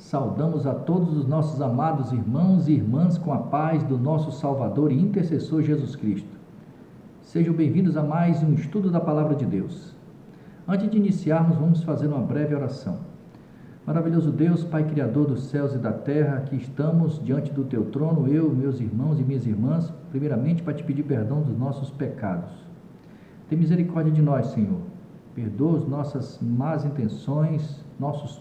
Saudamos a todos os nossos amados irmãos e irmãs com a paz do nosso Salvador e intercessor Jesus Cristo. Sejam bem-vindos a mais um estudo da Palavra de Deus. Antes de iniciarmos, vamos fazer uma breve oração. Maravilhoso Deus, Pai Criador dos céus e da terra, aqui estamos diante do Teu trono, eu, meus irmãos e minhas irmãs, primeiramente para te pedir perdão dos nossos pecados. Tem misericórdia de nós, Senhor. Perdoa as nossas más intenções,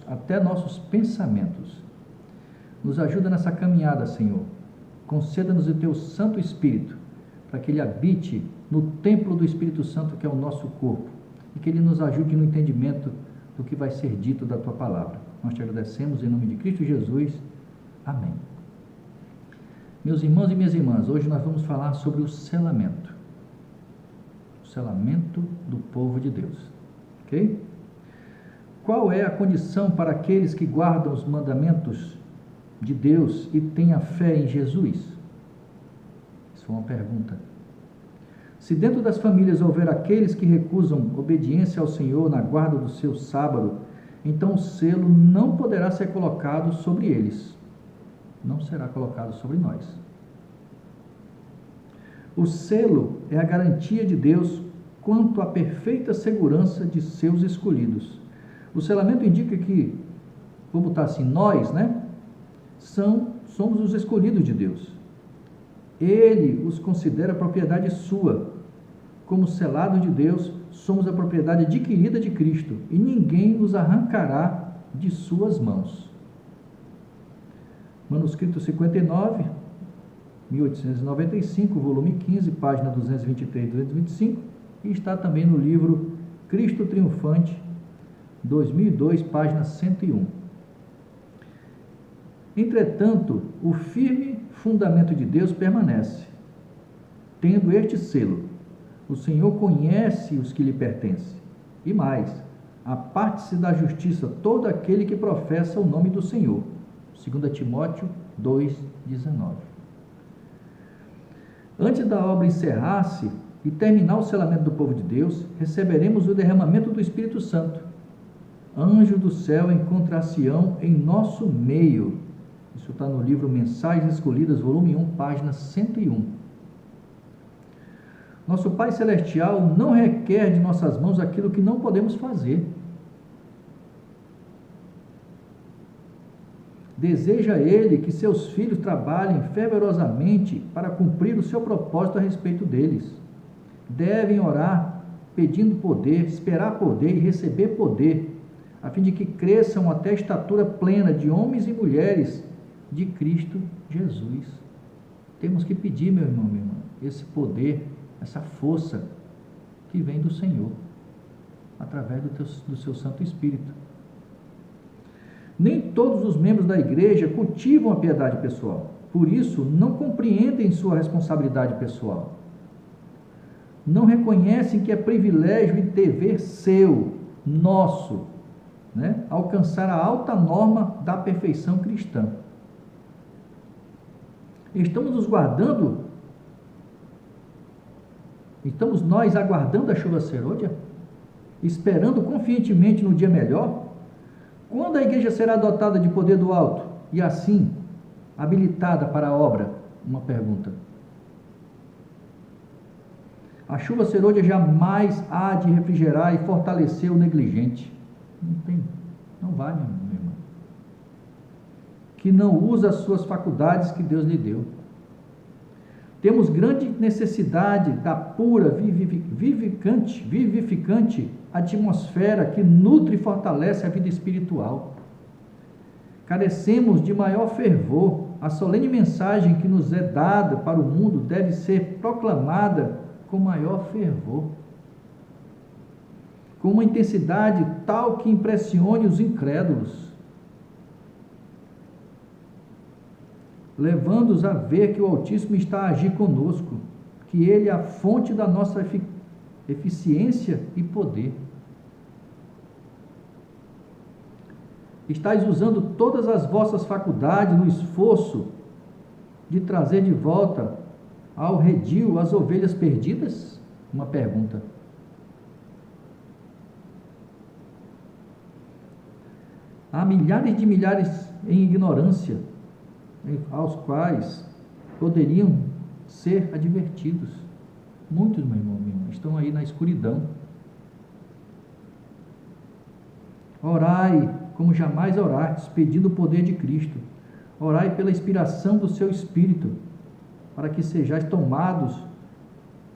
até nossos pensamentos. Nos ajuda nessa caminhada, Senhor. Conceda-nos o Teu Santo Espírito, para que Ele habite no templo do Espírito Santo, que é o nosso corpo, e que Ele nos ajude no entendimento do que vai ser dito da Tua palavra. Nós te agradecemos em nome de Cristo Jesus. Amém. Meus irmãos e minhas irmãs, hoje nós vamos falar sobre o selamento. O selamento do povo de Deus. Ok? Qual é a condição para aqueles que guardam os mandamentos de Deus e têm a fé em Jesus? Isso é uma pergunta. Se dentro das famílias houver aqueles que recusam obediência ao Senhor na guarda do seu sábado, então o selo não poderá ser colocado sobre eles. Não será colocado sobre nós. O selo é a garantia de Deus quanto à perfeita segurança de seus escolhidos. O selamento indica que, vou botar assim, nós, somos os escolhidos de Deus. Ele os considera propriedade sua. Como selados de Deus, somos a propriedade adquirida de Cristo e ninguém nos arrancará de suas mãos. Manuscrito 59, 1895, volume 15, página 223 e 225, e está também no livro Cristo Triunfante, 2002, página 101. Entretanto, o firme fundamento de Deus permanece, tendo este selo: o Senhor conhece os que lhe pertencem, e mais, aparte-se da justiça todo aquele que professa o nome do Senhor. 2 Timóteo 2,19. Antes da obra encerrar-se e terminar o selamento do povo de Deus, receberemos o derramamento do Espírito Santo. Anjo do céu encontrar-se-ão em nosso meio. Isso está no livro Mensagens Escolhidas, volume 1, página 101. Nosso Pai Celestial não requer de nossas mãos aquilo que não podemos fazer. Deseja Ele que seus filhos trabalhem fervorosamente para cumprir o seu propósito a respeito deles. Devem orar pedindo poder, esperar poder e receber poder, a fim de que cresçam até a estatura plena de homens e mulheres de Cristo Jesus. Temos que pedir, meu irmão, minha irmã, esse poder, essa força que vem do Senhor, através do seu Santo Espírito. Nem todos os membros da igreja cultivam a piedade pessoal, por isso não compreendem sua responsabilidade pessoal. Não reconhecem que é privilégio e dever seu, nosso, alcançar a alta norma da perfeição cristã. Estamos nos guardando? Estamos nós aguardando a chuva serôdia? Esperando confiantemente no dia melhor? Quando a igreja será dotada de poder do alto e assim habilitada para a obra? Uma pergunta. A chuva serôdia jamais há de refrigerar e fortalecer o negligente. Não vai, meu irmão. Que não usa as suas faculdades que Deus lhe deu. Temos grande necessidade da pura, vivificante atmosfera que nutre e fortalece a vida espiritual. Carecemos de maior fervor. A solene mensagem que nos é dada para o mundo deve ser proclamada com maior fervor, com uma intensidade tal que impressione os incrédulos, levando-os a ver que o Altíssimo está a agir conosco, que Ele é a fonte da nossa eficiência e poder. Estais usando todas as vossas faculdades no esforço de trazer de volta ao redil as ovelhas perdidas? Uma pergunta. Há milhares em ignorância, aos quais poderiam ser advertidos. Muitos, meu irmão, minha irmã, estão aí na escuridão. Orai como jamais orastes, pedindo o poder de Cristo. Orai pela inspiração do seu Espírito, para que sejais tomados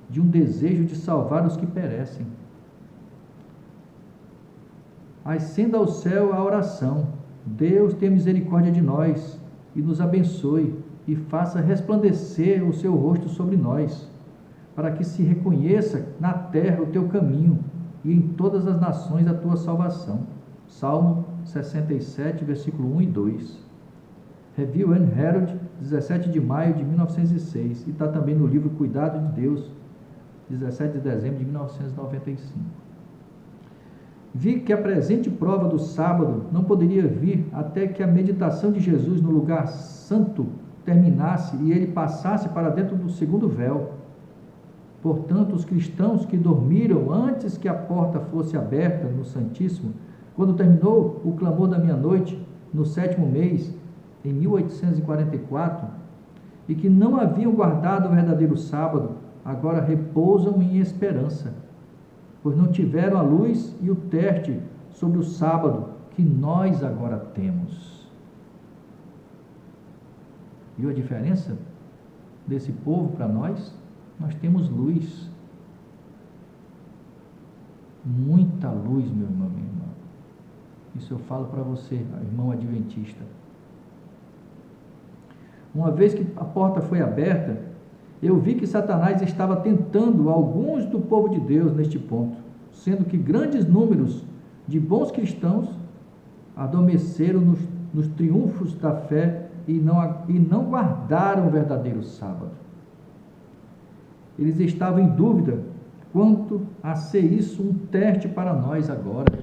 de um desejo de salvar os que perecem. Ascenda ao céu a oração. Deus tenha misericórdia de nós e nos abençoe e faça resplandecer o seu rosto sobre nós, para que se reconheça na terra o teu caminho e em todas as nações a tua salvação. Salmo 67, versículo 1 e 2. Review and Herald, 17 de maio de 1906. E está também no livro Cuidado de Deus, 17 de dezembro de 1995. Vi que a presente prova do sábado não poderia vir até que a meditação de Jesus no lugar santo terminasse e ele passasse para dentro do segundo véu. Portanto, os cristãos que dormiram antes que a porta fosse aberta no Santíssimo, quando terminou o clamor da meia-noite, no 7º mês, em 1844, e que não haviam guardado o verdadeiro sábado, agora repousam em esperança, pois não tiveram a luz e o teste sobre o sábado que nós agora temos. Viu a diferença desse povo para nós? Nós temos luz. Muita luz, meu irmão, minha irmã. Isso eu falo para você, irmão adventista. Uma vez que a porta foi aberta, eu vi que Satanás estava tentando alguns do povo de Deus neste ponto, sendo que grandes números de bons cristãos adormeceram nos triunfos da fé e não guardaram o verdadeiro sábado. Eles estavam em dúvida quanto a ser isso um teste para nós agora.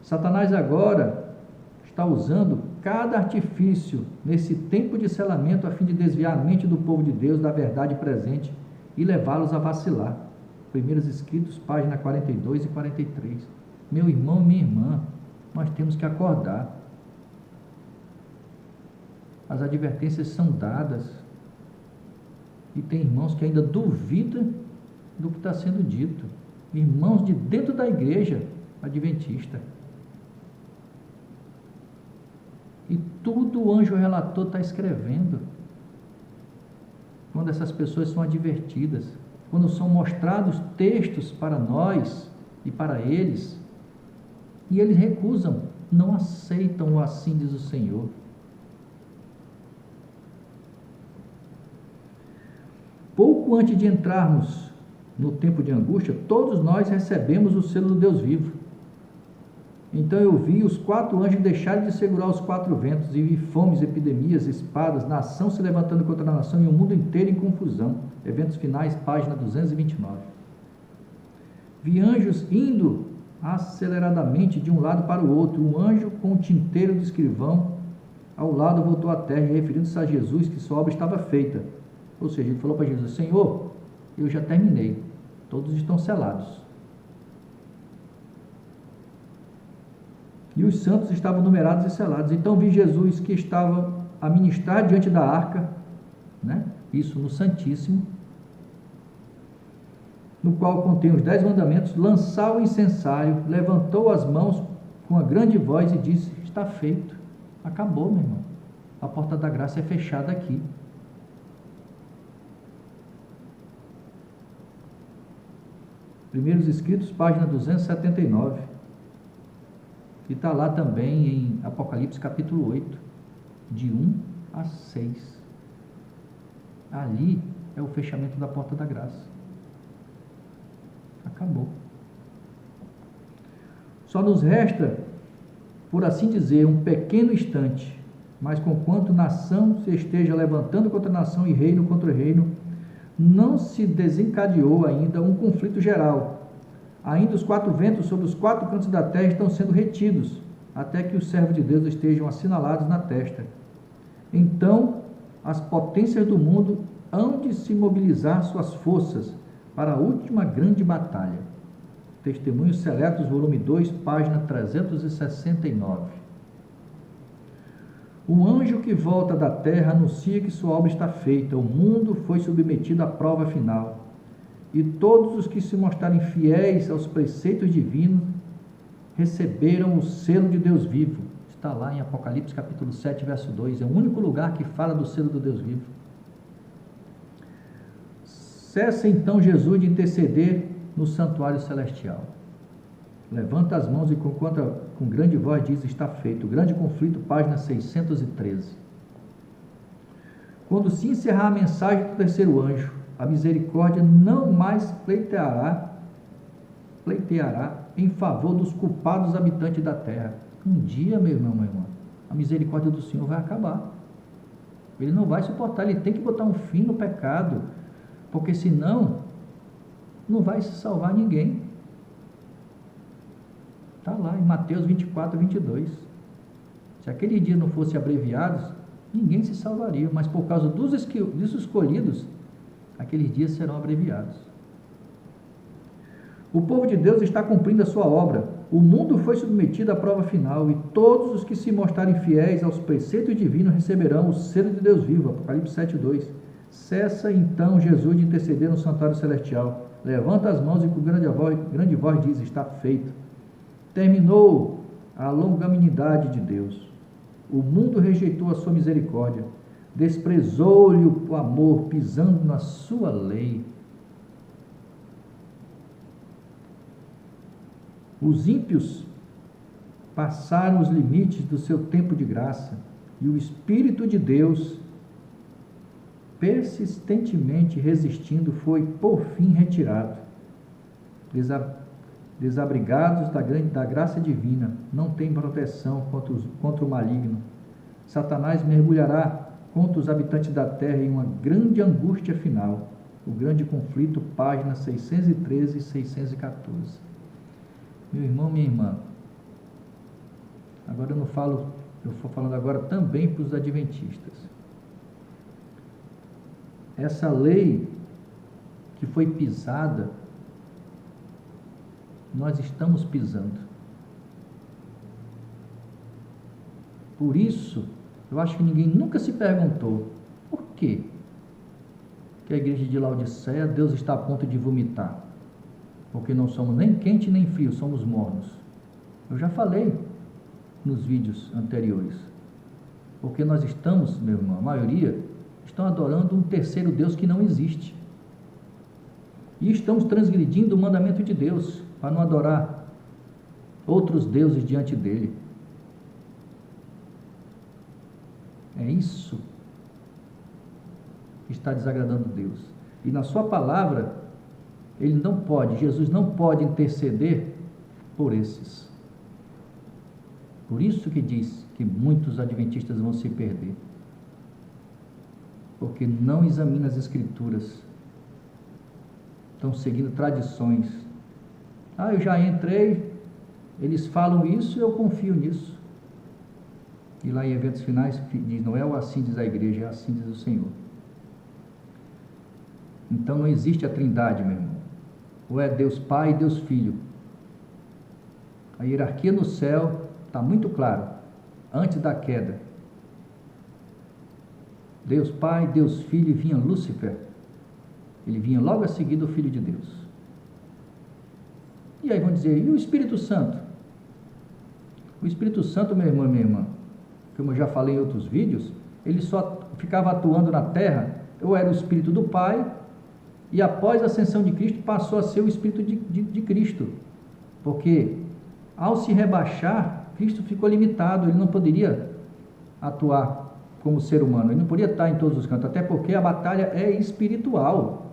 Satanás agora está usando cada artifício nesse tempo de selamento a fim de desviar a mente do povo de Deus da verdade presente e levá-los a vacilar. Primeiros Escritos, página 42 e 43. Meu irmão, minha irmã, nós temos que acordar. As advertências são dadas e tem irmãos que ainda duvidam do que está sendo dito. Irmãos de dentro da igreja adventista. E tudo o anjo relator está escrevendo. Quando essas pessoas são advertidas, quando são mostrados textos para nós e para eles, e eles recusam, não aceitam o assim diz o Senhor. Pouco antes de entrarmos no tempo de angústia, todos nós recebemos o selo do Deus vivo. Então eu vi os 4 anjos deixarem de segurar os 4 ventos, e vi fomes, epidemias, espadas, nação se levantando contra a nação, e o mundo inteiro em confusão. Eventos finais, página 229. Vi anjos indo aceleradamente de um lado para o outro. Um anjo com o tinteiro do escrivão ao lado voltou à terra, referindo-se a Jesus, que sua obra estava feita. Ou seja, ele falou para Jesus: Senhor, eu já terminei, todos estão selados. E os santos estavam numerados e selados. Então vi Jesus que estava a ministrar diante da arca, né? Isso no Santíssimo, no qual contém os 10 mandamentos, lançou o incensário, levantou as mãos com uma grande voz e disse: está feito, acabou, meu irmão, a porta da graça é fechada aqui. Primeiros Escritos, página 279. E está lá também em Apocalipse capítulo 8, de 1 a 6. Ali é o fechamento da porta da graça. Acabou. Só nos resta, por assim dizer, um pequeno instante, mas conquanto nação se esteja levantando contra nação e reino contra reino, não se desencadeou ainda um conflito geral. Ainda os 4 ventos sobre os 4 cantos da terra estão sendo retidos, até que os servos de Deus estejam assinalados na testa. Então, as potências do mundo hão de se mobilizar suas forças para a última grande batalha. Testemunhos Seletos, volume 2, página 369. O anjo que volta da terra anuncia que sua obra está feita, o mundo foi submetido à prova final, e todos os que se mostrarem fiéis aos preceitos divinos receberam o selo de Deus vivo. Está lá em Apocalipse capítulo 7, verso 2, é o único lugar que fala do selo do Deus vivo. Cessa então Jesus de interceder no santuário celestial. Levanta as mãos e com grande voz diz: está feito. Grande conflito, página 613. Quando se encerrar a mensagem do terceiro anjo, a misericórdia não mais pleiteará em favor dos culpados habitantes da terra. Um dia, meu irmão, minha irmã, a misericórdia do Senhor vai acabar. Ele não vai suportar, ele tem que botar um fim no pecado, porque senão não vai se salvar ninguém. Está lá em Mateus 24, 22. Se aquele dia não fosse abreviados, ninguém se salvaria, mas por causa dos escolhidos, aqueles dias serão abreviados. O povo de Deus está cumprindo a sua obra. O mundo foi submetido à prova final, e todos os que se mostrarem fiéis aos preceitos divinos receberão o selo de Deus vivo. Apocalipse 7, 2. Cessa então Jesus de interceder no santuário celestial. Levanta as mãos e com grande voz diz: está feito. Terminou a longanimidade de Deus. O mundo rejeitou a sua misericórdia, desprezou-lhe o amor, pisando na sua lei. Os ímpios passaram os limites do seu tempo de graça, e o Espírito de Deus, persistentemente resistindo, foi por fim retirado. Desabrigados da graça divina, não têm proteção contra o maligno. Satanás mergulhará contra os habitantes da terra em uma grande angústia final. O grande conflito, páginas 613 e 614. Meu irmão, minha irmã, agora eu estou falando agora também para os adventistas. Essa lei que foi pisada, nós estamos pisando. Por isso, eu acho que ninguém nunca se perguntou por quê que a igreja de Laodiceia, Deus está a ponto de vomitar. Porque não somos nem quente nem frio, somos mornos. Eu já falei nos vídeos anteriores. Porque nós estamos, meu irmão, a maioria, estão adorando um terceiro Deus que não existe. E estamos transgredindo o mandamento de Deus, para não adorar outros deuses diante dele. É isso que está desagradando Deus. E na sua palavra, Jesus não pode interceder por esses. Por isso que diz que muitos adventistas vão se perder. Porque não examinam as Escrituras. Estão seguindo tradições. Eu já entrei, eles falam isso e eu confio nisso. E lá em Eventos Finais diz: não é o assim diz a igreja, é assim diz o Senhor. Então não existe a trindade, meu irmão. Ou é Deus Pai e Deus Filho. A hierarquia no céu está muito claro. Antes da queda, Deus Pai, Deus Filho, e vinha Lúcifer. Ele vinha logo a seguir do Filho de Deus. E aí vão dizer: e o Espírito Santo? O Espírito Santo, meu irmão e minha irmã, como eu já falei em outros vídeos, ele só ficava atuando na terra, ou era o Espírito do Pai, e após a ascensão de Cristo passou a ser o Espírito de Cristo, porque ao se rebaixar, Cristo ficou limitado, ele não poderia atuar como ser humano, ele não podia estar em todos os cantos, até porque a batalha é espiritual.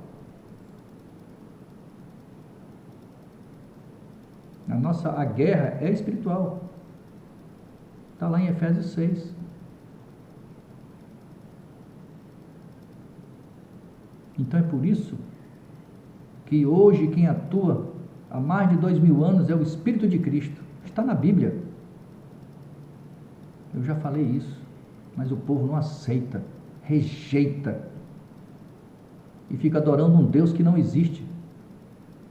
A guerra é espiritual. Está lá em Efésios 6. Então é por isso que hoje quem atua há mais de 2000 anos é o Espírito de Cristo. Está na Bíblia. Eu já falei isso, mas o povo não aceita, rejeita e fica adorando um Deus que não existe.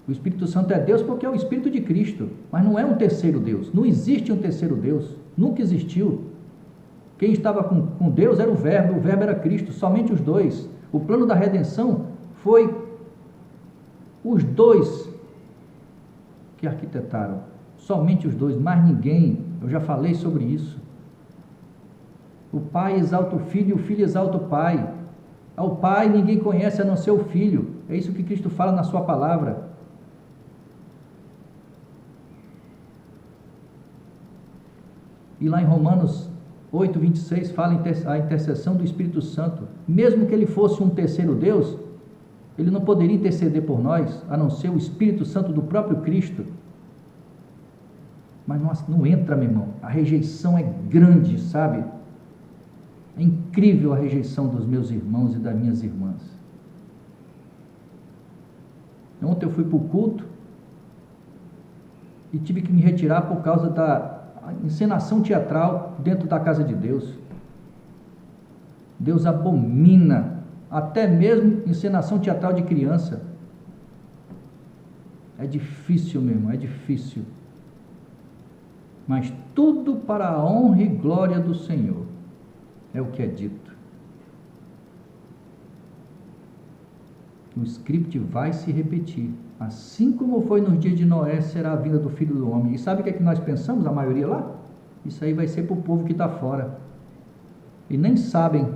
O Espírito Santo é Deus porque é o Espírito de Cristo, mas não é um terceiro Deus. Não existe um terceiro Deus, nunca existiu. Quem estava com Deus era o Verbo era Cristo, somente os dois. O plano da redenção foi os dois que arquitetaram, somente os dois, mais ninguém. Eu já falei sobre isso. O Pai exalta o Filho e o Filho exalta o Pai. Ao Pai ninguém conhece a não ser o Filho. É isso que Cristo fala na sua palavra. E lá em Romanos 8, 26, fala a intercessão do Espírito Santo. Mesmo que ele fosse um terceiro Deus, ele não poderia interceder por nós, a não ser o Espírito Santo do próprio Cristo. Mas não entra, meu irmão. A rejeição é grande, sabe? É incrível a rejeição dos meus irmãos e das minhas irmãs. Ontem eu fui para o culto e tive que me retirar por causa da encenação teatral dentro da casa de Deus. Deus abomina até mesmo encenação teatral de criança. É difícil, meu irmão, é difícil. Mas tudo para a honra e glória do Senhor, é o que é dito. O script vai se repetir. Assim como foi nos dias de Noé, será a vinda do Filho do Homem. E sabe o que é que nós pensamos, a maioria lá? Isso aí vai ser para o povo que está fora. E nem sabem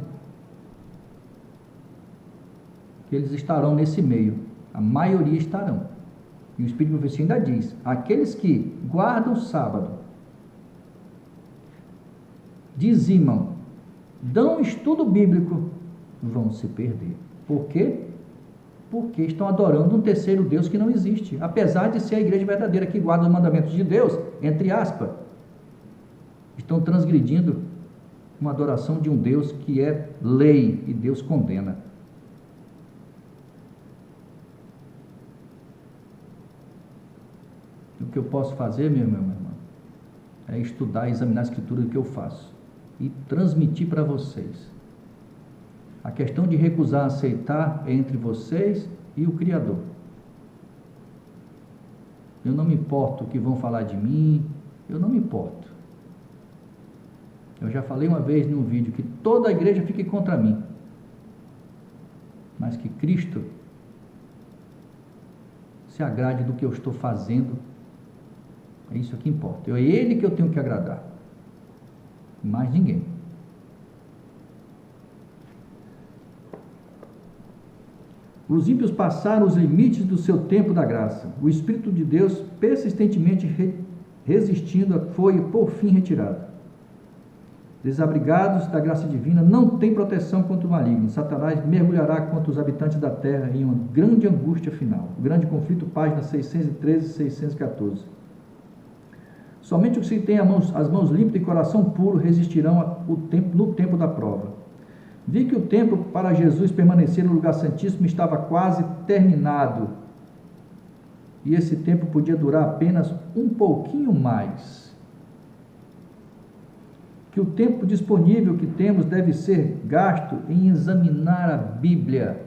que eles estarão nesse meio. A maioria estarão. E o Espírito de Profecia ainda diz: aqueles que guardam o sábado, dizimam, dão estudo bíblico, vão se perder. Por quê? Porque estão adorando um terceiro Deus que não existe, apesar de ser a igreja verdadeira que guarda os mandamentos de Deus, entre aspas. Estão transgredindo uma adoração de um Deus que é lei e Deus condena. O que eu posso fazer, meu irmão, é estudar e examinar a Escritura do que eu faço e transmitir para vocês. A questão de recusar aceitar é entre vocês e o Criador. Eu não me importo o que vão falar de mim, eu não me importo. Eu já falei uma vez num vídeo que toda a igreja fique contra mim, mas que Cristo se agrade do que eu estou fazendo. É isso que importa. É Ele que eu tenho que agradar, mais ninguém. Os ímpios passaram os limites do seu tempo da graça. O Espírito de Deus, persistentemente resistindo, foi por fim retirado. Desabrigados da graça divina, não tem proteção contra o maligno. Satanás mergulhará contra os habitantes da terra em uma grande angústia final. O grande conflito, páginas 613 e 614. Somente os que têm as mãos limpas e coração puro resistirão no tempo da prova. Vi que o tempo para Jesus permanecer no lugar santíssimo estava quase terminado. E esse tempo podia durar apenas um pouquinho mais. Que o tempo disponível que temos deve ser gasto em examinar a Bíblia,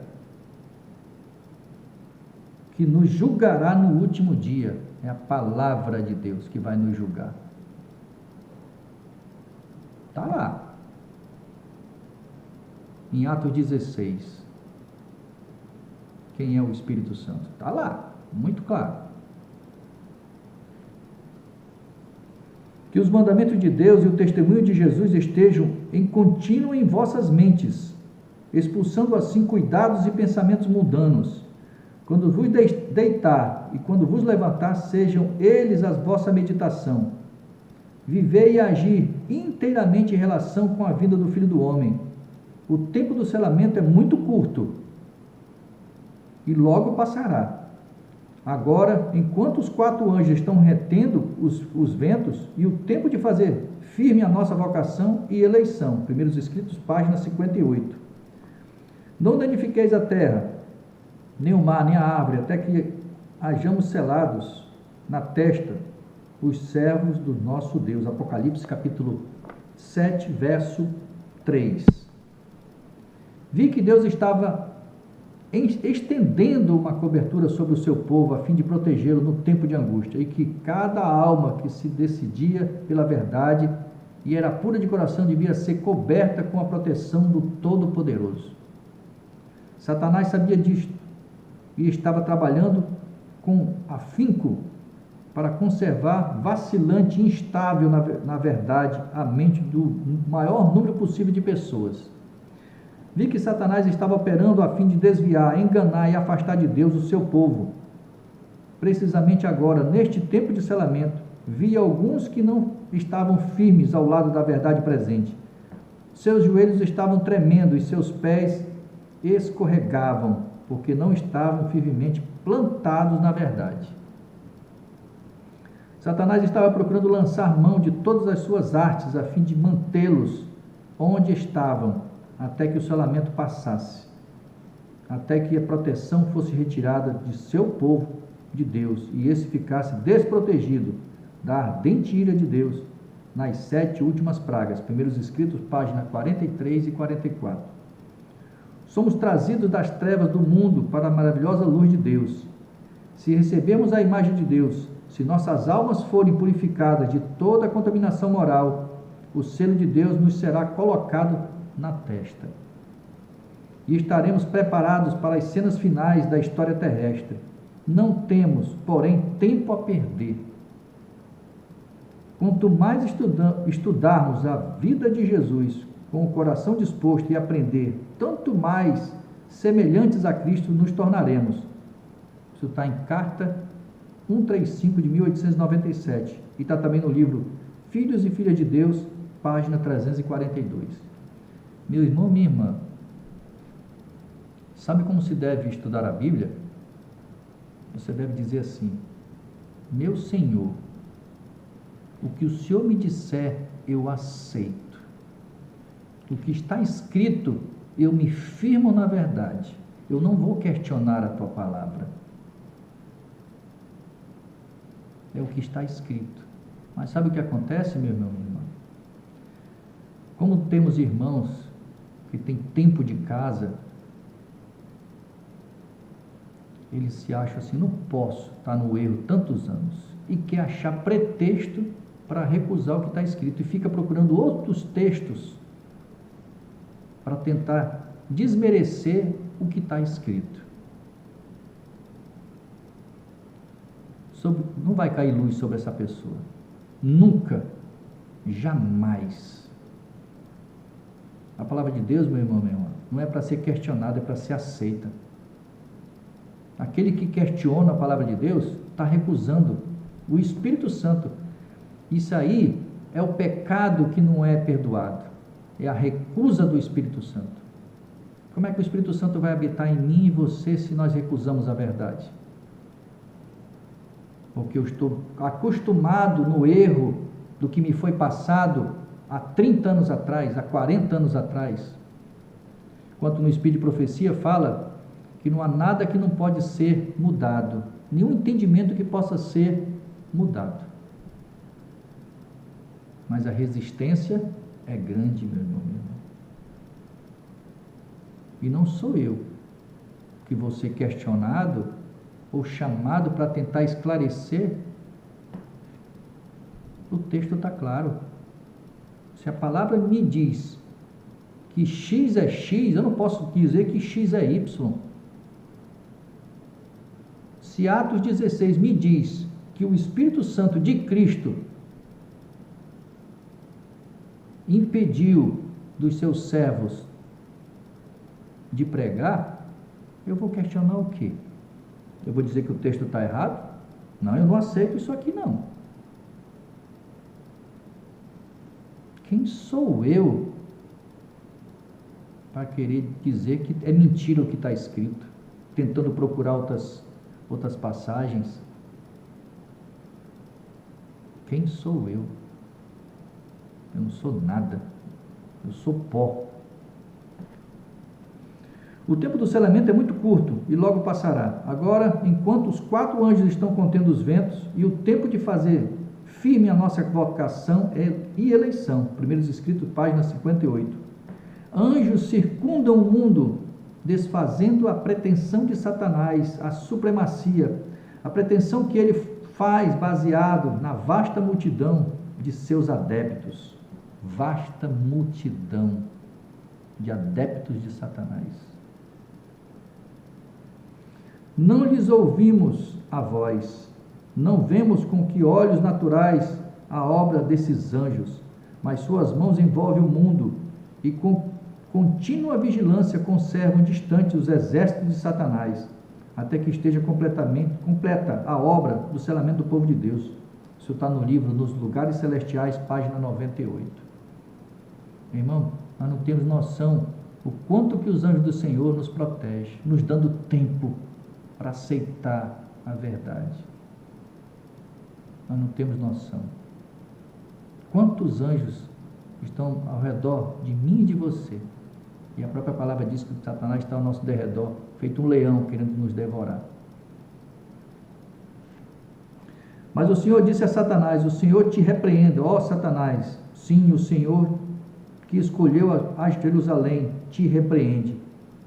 que nos julgará no último dia. É a palavra de Deus que vai nos julgar. Está lá. Em Atos 16. Quem é o Espírito Santo? Está lá, muito claro. Que os mandamentos de Deus e o testemunho de Jesus estejam em contínuo em vossas mentes, expulsando assim cuidados e pensamentos mundanos. Quando vos deitar e quando vos levantar, sejam eles a vossa meditação. Viver e agir inteiramente em relação com a vinda do Filho do Homem. O tempo do selamento é muito curto e logo passará. Agora, enquanto os 4 anjos estão retendo os ventos, e o tempo de fazer firme a nossa vocação e eleição. Primeiros Escritos, página 58. Não danifiqueis a terra, nem o mar, nem a árvore, até que hajamos selados na testa os servos do nosso Deus. Apocalipse capítulo 7, verso 3. Vi que Deus estava estendendo uma cobertura sobre o seu povo, a fim de protegê-lo no tempo de angústia, e que cada alma que se decidia pela verdade e era pura de coração devia ser coberta com a proteção do Todo-Poderoso. Satanás sabia disto e estava trabalhando com afinco para conservar vacilante e instável na verdade a mente do maior número possível de pessoas. Vi que Satanás estava operando a fim de desviar, enganar e afastar de Deus o seu povo. Precisamente agora, neste tempo de selamento, vi alguns que não estavam firmes ao lado da verdade presente. Seus joelhos estavam tremendo e seus pés escorregavam, porque não estavam firmemente plantados na verdade. Satanás estava procurando lançar mão de todas as suas artes a fim de mantê-los onde estavam, até que o selamento passasse, até que a proteção fosse retirada de seu povo, de Deus, e esse ficasse desprotegido da ardente ira de Deus nas 7 últimas pragas. Primeiros Escritos, páginas 43 e 44. Somos trazidos das trevas do mundo para a maravilhosa luz de Deus. Se recebemos a imagem de Deus, se nossas almas forem purificadas de toda a contaminação moral, o selo de Deus nos será colocado na testa. E estaremos preparados para as cenas finais da história terrestre. Não temos, porém, tempo a perder. Quanto mais estudarmos a vida de Jesus com o coração disposto e aprender, tanto mais semelhantes a Cristo nos tornaremos. Isso está em Carta 135 de 1897 e está também no livro Filhos e Filhas de Deus, página 342. Meu irmão, minha irmã, sabe como se deve estudar a Bíblia? Você deve dizer assim: meu Senhor, o que o Senhor me disser, eu aceito. O que está escrito, eu me firmo na verdade. Eu não vou questionar a tua palavra. É o que está escrito. Mas sabe o que acontece, meu irmão, minha irmã? Como temos irmãos que têm tempo de casa, eles se acham assim: não posso estar no erro tantos anos, e quer achar pretexto para recusar o que está escrito, e fica procurando outros textos para tentar desmerecer o que está escrito. Não vai cair luz sobre essa pessoa, nunca, jamais. A palavra de Deus, meu irmão, minha irmã, não é para ser questionada, é para ser aceita. Aquele que questiona a palavra de Deus está recusando o Espírito Santo. Isso aí é o pecado que não é perdoado, é a recusa do Espírito Santo. Como é que o Espírito Santo vai habitar em mim e você se nós recusamos a verdade? Porque eu estou acostumado no erro do que me foi passado há 30 anos atrás, há 40 anos atrás. Enquanto no Espírito de Profecia fala que não há nada que não pode ser mudado, nenhum entendimento que possa ser mudado. Mas a resistência é grande, meu irmão, meu irmão. E não sou eu que vou ser questionado ou chamado para tentar esclarecer. O texto está claro. Se a palavra me diz que X é X, eu não posso dizer que X é Y. Se Atos 16 me diz que o Espírito Santo de Cristo impediu dos seus servos de pregar, eu vou questionar o quê? Eu vou dizer que o texto está errado? Não, eu não aceito isso aqui não. Quem sou eu para querer dizer que é mentira o que está escrito, tentando procurar outras passagens? Quem sou eu? Eu não sou nada, eu sou pó. O tempo do selamento é muito curto e logo passará. Agora, enquanto os 4 anjos estão contendo os ventos, e o tempo de fazer firme a nossa vocação e eleição. Primeiros Escritos, página 58. Anjos circundam o mundo desfazendo a pretensão de Satanás, a supremacia, a pretensão que ele faz baseado na vasta multidão de seus adeptos. Vasta multidão de adeptos de Satanás. Não lhes ouvimos a voz, não vemos com que olhos naturais a obra desses anjos, mas suas mãos envolvem o mundo e com contínua vigilância conservam distante os exércitos de Satanás, até que esteja completa a obra do selamento do povo de Deus. Isso está no livro Nos Lugares Celestiais, página 98. Meu irmão, nós não temos noção o quanto que os anjos do Senhor nos protegem, nos dando tempo para aceitar a verdade. Nós não temos noção. Quantos anjos estão ao redor de mim e de você? E a própria palavra diz que Satanás está ao nosso derredor, feito um leão querendo nos devorar. Mas o Senhor disse a Satanás: o Senhor te repreenda, ó Satanás. Sim, o Senhor que escolheu a Jerusalém te repreende.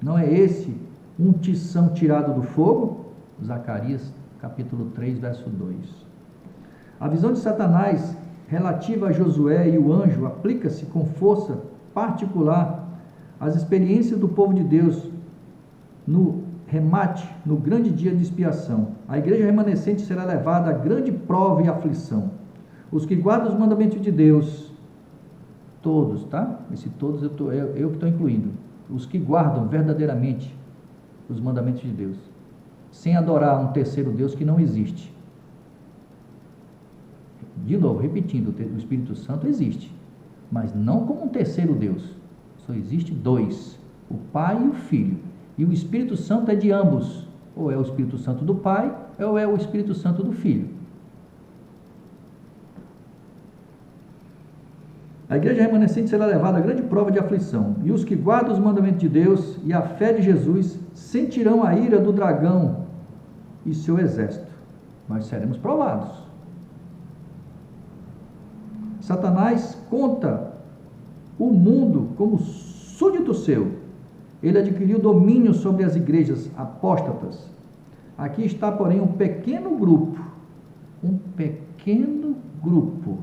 Não é esse um tição tirado do fogo? Zacarias capítulo 3, verso 2. A visão de Satanás relativa a Josué e o anjo aplica-se com força particular às experiências do povo de Deus no remate, no grande dia de expiação. A igreja remanescente será levada a grande prova e aflição. Os que guardam os mandamentos de Deus, todos, tá? Esse todos eu que estou incluindo. Os que guardam verdadeiramente os mandamentos de Deus, sem adorar um terceiro Deus que não existe. De novo, repetindo, o Espírito Santo existe, mas não como um terceiro Deus. Só existe dois, o Pai e o Filho. E o Espírito Santo é de ambos. Ou é o Espírito Santo do Pai, ou é o Espírito Santo do Filho. A igreja remanescente será levada a grande prova de aflição. E os que guardam os mandamentos de Deus e a fé de Jesus sentirão a ira do dragão e seu exército. Nós seremos provados. Satanás conta o mundo como súdito seu. Ele adquiriu domínio sobre as igrejas apóstatas. Aqui está, porém, um pequeno grupo. Pequeno grupo.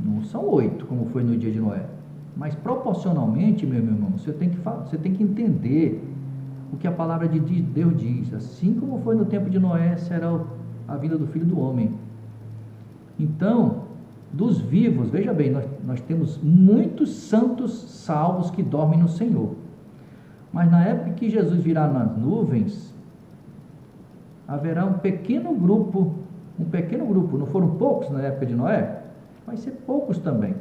Não são 8, como foi no dia de Noé. Mas proporcionalmente, meu irmão, você tem que entender o que a palavra de Deus diz. Assim como foi no tempo de Noé, será a vinda do Filho do Homem. Então, dos vivos, veja bem, nós temos muitos santos salvos que dormem no Senhor. Mas na época que Jesus virá nas nuvens, haverá um pequeno grupo, não foram poucos na época de Noé? Vai ser poucos também.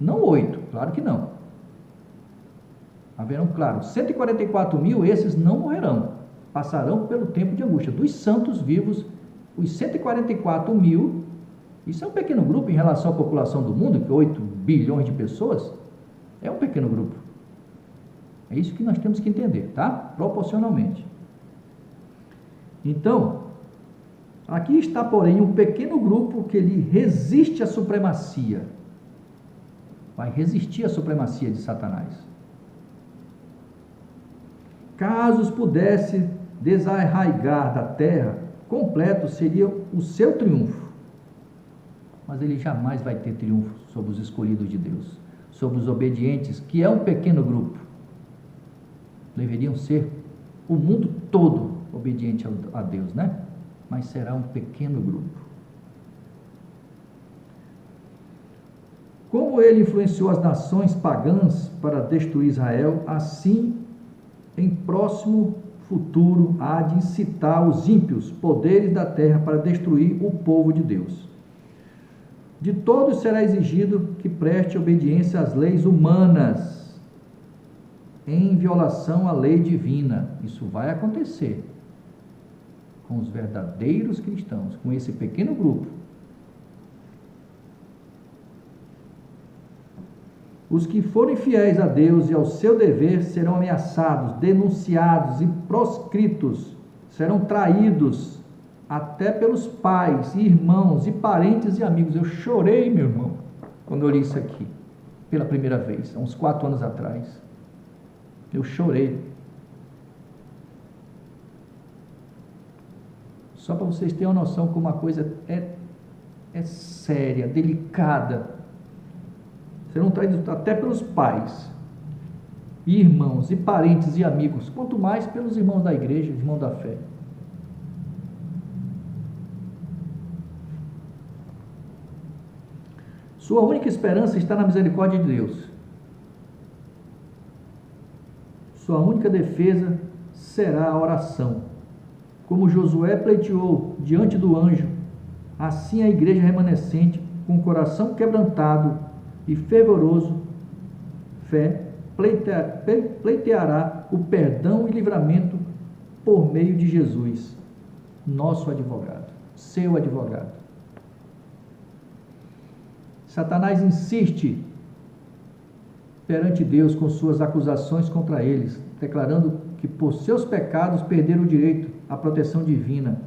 Não 8, claro que não. Haverão, claro, 144 mil, esses não morrerão, passarão pelo tempo de angústia. Dos santos vivos, os 144 mil, isso é um pequeno grupo em relação à população do mundo, que 8 bilhões de pessoas, é um pequeno grupo. É isso que nós temos que entender, tá? Proporcionalmente. Então, aqui está, porém, um pequeno grupo que lhe resiste à supremacia. Vai resistir à supremacia de Satanás. Caso os pudesse desarraigar da terra, completo seria o seu triunfo. Mas ele jamais vai ter triunfo sobre os escolhidos de Deus, sobre os obedientes, que é um pequeno grupo. Deveriam ser o mundo todo obediente a Deus, né? Mas será um pequeno grupo. Como ele influenciou as nações pagãs para destruir Israel, assim, em próximo futuro, há de incitar os ímpios poderes da terra para destruir o povo de Deus. De todos será exigido que preste obediência às leis humanas, em violação à lei divina. Isso vai acontecer com os verdadeiros cristãos, com esse pequeno grupo. Os que forem fiéis a Deus e ao seu dever serão ameaçados, denunciados e proscritos, serão traídos até pelos pais, irmãos e parentes e amigos. Eu chorei, meu irmão, Quando eu li isso aqui, pela primeira vez, há uns 4 anos atrás, eu chorei. Só para vocês terem uma noção como a coisa é séria, delicada. Serão traídos até pelos pais, e irmãos, e parentes e amigos, quanto mais pelos irmãos da igreja, irmãos da fé. Sua única esperança está na misericórdia de Deus. Sua única defesa será a oração. Como Josué pleiteou diante do anjo, assim a igreja remanescente, com o coração quebrantado e fervoroso, fé, pleiteará o perdão e livramento por meio de Jesus, nosso advogado, seu advogado. Satanás insiste perante Deus com suas acusações contra eles, declarando que por seus pecados perderam o direito à proteção divina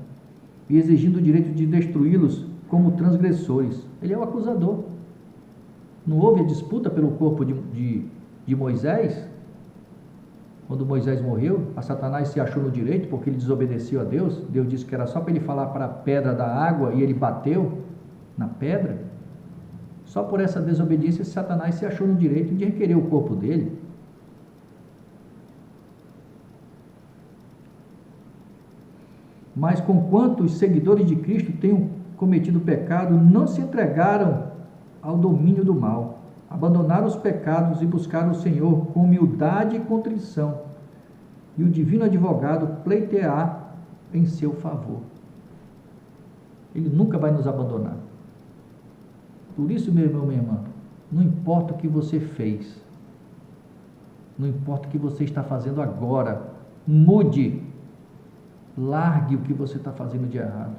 e exigindo o direito de destruí-los como transgressores. Ele é o acusador. Não houve a disputa pelo corpo de Moisés? Quando Moisés morreu, a Satanás se achou no direito porque ele desobedeceu a Deus. Deus disse que era só para ele falar para a pedra da água e ele bateu na pedra. Só por essa desobediência, Satanás se achou no direito de requerer o corpo dele. Mas conquanto os seguidores de Cristo tenham cometido pecado, não se entregaram ao domínio do mal, abandonaram os pecados e buscaram o Senhor com humildade e contrição, e o divino advogado pleitear em seu favor. Ele nunca vai nos abandonar. Por isso, meu irmão, minha irmã, não importa o que você fez, não importa o que você está fazendo agora, mude, largue o que você está fazendo de errado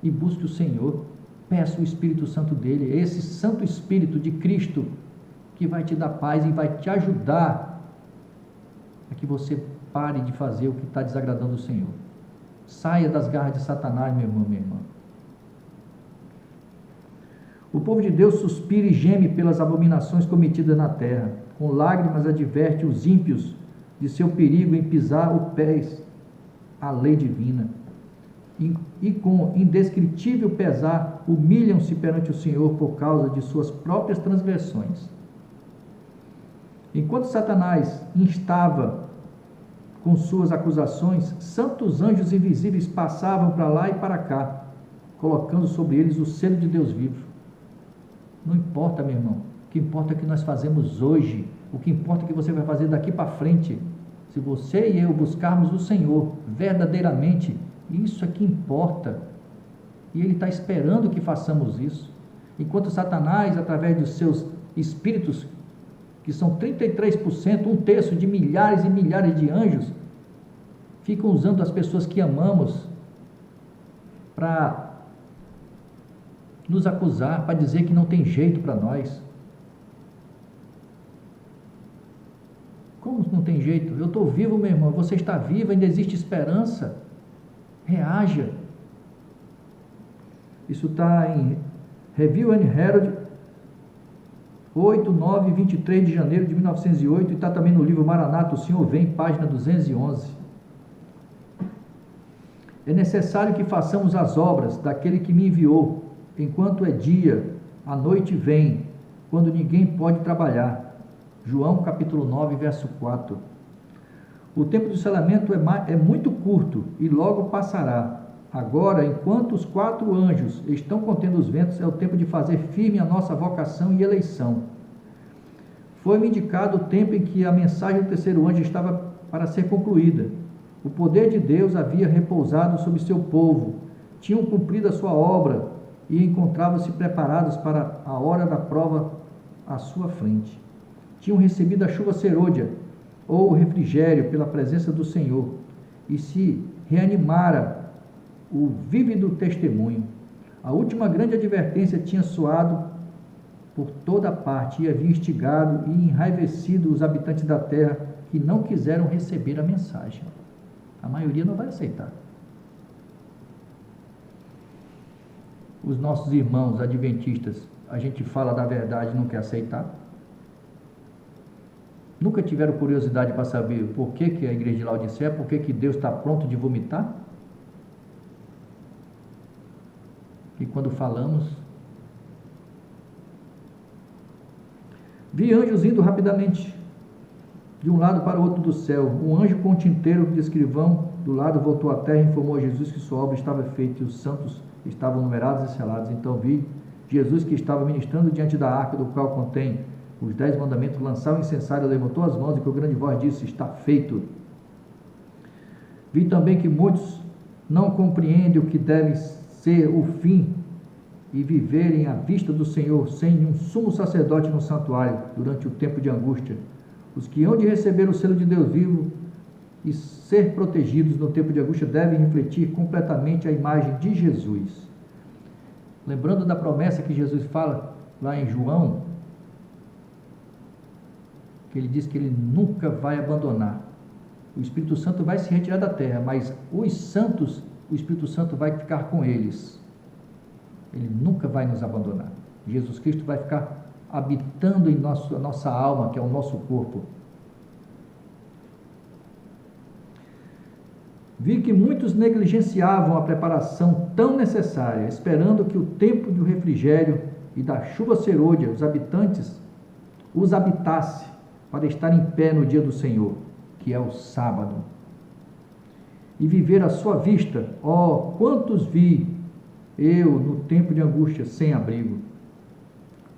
e busque o Senhor, peça o Espírito Santo dele, esse Santo Espírito de Cristo que vai te dar paz e vai te ajudar a que você pare de fazer o que está desagradando o Senhor. Saia das garras de Satanás, meu irmão, minha irmã. O povo de Deus suspira e geme pelas abominações cometidas na terra. Com lágrimas adverte os ímpios de seu perigo em pisar os pés à lei divina. E com indescritível pesar humilham-se perante o Senhor por causa de suas próprias transgressões. Enquanto Satanás instava com suas acusações, santos anjos invisíveis passavam para lá e para cá, colocando sobre eles o selo de Deus vivo. Não importa, meu irmão, o que importa é o que nós fazemos hoje, o que importa é o que você vai fazer daqui para frente. Se você e eu buscarmos o Senhor verdadeiramente, isso é que importa, e Ele está esperando que façamos isso. Enquanto Satanás, através dos seus espíritos, que são 33%, 1/3 de milhares e milhares de anjos, ficam usando as pessoas que amamos para nos acusar, para dizer que não tem jeito para nós. Como não tem jeito? Eu estou vivo, meu irmão, você está vivo, ainda existe esperança. Reaja. Isso está em Review and Herald, 8, 9 e 23 de janeiro de 1908, e está também no livro Maranata, o Senhor Vem, página 211. É necessário que façamos as obras daquele que me enviou, enquanto é dia, a noite vem, quando ninguém pode trabalhar. João capítulo 9, verso 4. O tempo do selamento é muito curto e logo passará. Agora, enquanto os 4 anjos estão contendo os ventos, é o tempo de fazer firme a nossa vocação e eleição. Foi-me indicado o tempo em que a mensagem do 3º anjo estava para ser concluída. O poder de Deus havia repousado sobre seu povo, tinham cumprido a sua obra e encontravam-se preparados para a hora da prova à sua frente. Tinham recebido a chuva serôdia, ou o refrigério pela presença do Senhor, e se reanimara o vívido testemunho. A última grande advertência tinha soado por toda parte e havia instigado e enraivecido os habitantes da terra que não quiseram receber a mensagem. A maioria não vai aceitar. Os nossos irmãos adventistas a gente fala da verdade e não quer aceitar? Nunca tiveram curiosidade para saber por que a igreja de Laodiceia, por que Deus está pronto de vomitar? E quando falamos, vi anjos indo rapidamente, de um lado para o outro do céu. Um anjo com um tinteiro de escrivão do lado voltou à terra e informou a Jesus que sua obra estava feita e os santos estavam numerados e selados. Então vi Jesus que estava ministrando diante da arca, do qual contém os 10 mandamentos, lançou o incensário, levantou as mãos e com grande voz disse: está feito. Vi também que muitos não compreendem o que deve ser o fim e viverem à vista do Senhor sem um sumo sacerdote no santuário durante o tempo de angústia. Os que hão de receber o selo de Deus vivo e ser protegidos no tempo de angústia devem refletir completamente a imagem de Jesus. Lembrando da promessa que Jesus fala lá em João, que ele diz que ele nunca vai abandonar. O Espírito Santo vai se retirar da terra, mas os santos, o Espírito Santo vai ficar com eles. Ele nunca vai nos abandonar. Jesus Cristo vai ficar habitando em nossa alma, que é o nosso corpo. Vi que muitos negligenciavam a preparação tão necessária, esperando que o tempo do refrigério e da chuva serôdia, os habitasse, para estar em pé no dia do Senhor, que é o sábado, e viver à sua vista. Ó, quantos vi eu no tempo de angústia, sem abrigo.